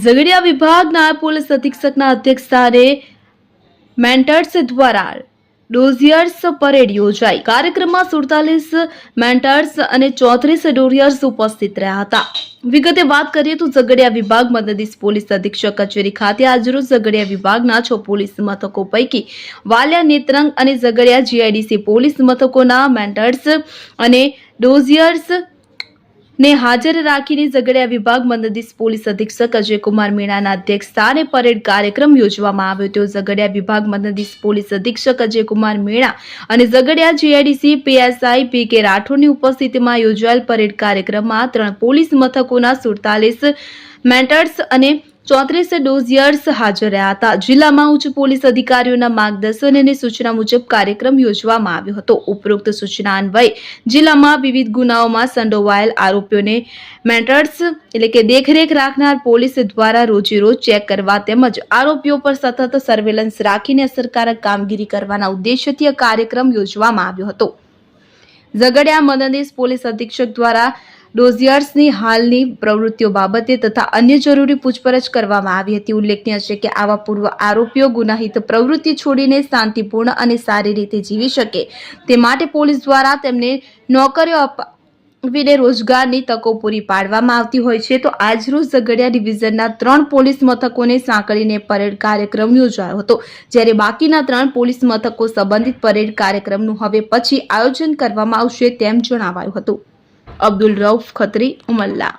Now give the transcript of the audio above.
ઝઘડિયા વિભાગ નાયબ પોલીસ અધિક્ષકના અધ્યક્ષસ્થાને મેન્ટર્સ દ્વારા ડોઝિયર્સ પરેડ યોજાઈ। કાર્યક્રમમાં 47 મેન્ટર્સ અને 34 ડોઝિયર્સ ઉપસ્થિત રહ્યા હતા। વિગતે વાત કરીએ તો ઝઘડિયા વિભાગ મદદનીશ પોલીસ અધિક્ષક કચેરી ખાતે આજરોજ ઝઘડિયા વિભાગના 6 પોલીસ મથકો પૈકી વાલિયા, નેત્રંગ અને ઝઘડિયા જીઆઈડીસી પોલીસ મથકોના મેન્ટર્સ અને ડોઝિયર્સ ને હાજર રાખીને ઝઘડિયા વિભાગ મદદનીશ પોલીસ અધિક્ષક અજયકુમાર મીણાના અધ્યક્ષસ્થાને પરેડ કાર્યક્રમ યોજવામાં આવ્યો હતો। ઝઘડિયા વિભાગ મદદનીશ પોલીસ અધિક્ષક અજયકુમાર મીણા અને ઝઘડિયા જીઆઈડીસી પીએસઆઈ પી.કે. રાઠોડની ઉપસ્થિતિમાં યોજાયેલ પરેડ કાર્યક્રમમાં 3 પોલીસ મથકોના 47 મેન્ટર્સ અને 34 ડોઝિયર્સ હાજર રહ્યા હતા। જિલ્લામાં ઉચ્ચ પોલીસ અધિકારીઓના માર્ગદર્શન અને સૂચના મુજબ કાર્યક્રમ યોજવામાં આવ્યો હતો। ઉપરોક્ત સૂચના અન્વયે જિલ્લામાં વિવિધ ગુનાઓમાં સંડોવાયેલ આરોપીઓને મેન્ટર્સ એટલે કે દેખરેખ રાખનાર પોલીસ દ્વારા રોજેરોજ ચેક કરવા તેમજ આરોપીઓ પર સતત સર્વેલન્સ રાખીને અસરકારક કામગીરી કરવાના ઉદ્દેશ્યથી આ કાર્યક્રમ યોજવામાં આવ્યો હતો। ઝઘડિયા મદદનીશ પોલીસ અધિક્ષક દ્વારા ડોઝિયર્સની હાલની પ્રવૃત્તિઓ બાબતે તથા અન્ય જરૂરી પૂછપરછ કરવામાં આવી હતી। ઉલ્લેખનીય છે કે આવા પૂર્વ આરોપીઓ ગુનાહિત પ્રવૃત્તિ છોડીને શાંતિપૂર્ણ અને સારી રીતે જીવી શકે તે માટે પોલીસ દ્વારા તેમને નોકરીઓ આપીને રોજગારની તકો પૂરી પાડવામાં આવતી હોય છે। તો આજરોજ ઝઘડિયા ડિવિઝનના 3 પોલીસ મથકોને સાંકળીને પરેડ કાર્યક્રમ યોજાયો હતો, જ્યારે બાકીના 3 પોલીસ મથકો સંબંધિત પરેડ કાર્યક્રમનું હવે પછી આયોજન કરવામાં આવશે તેમ જણાવાયું હતું। અબ્દુલ રઉફ ખત્રી, ઉમલ્લા।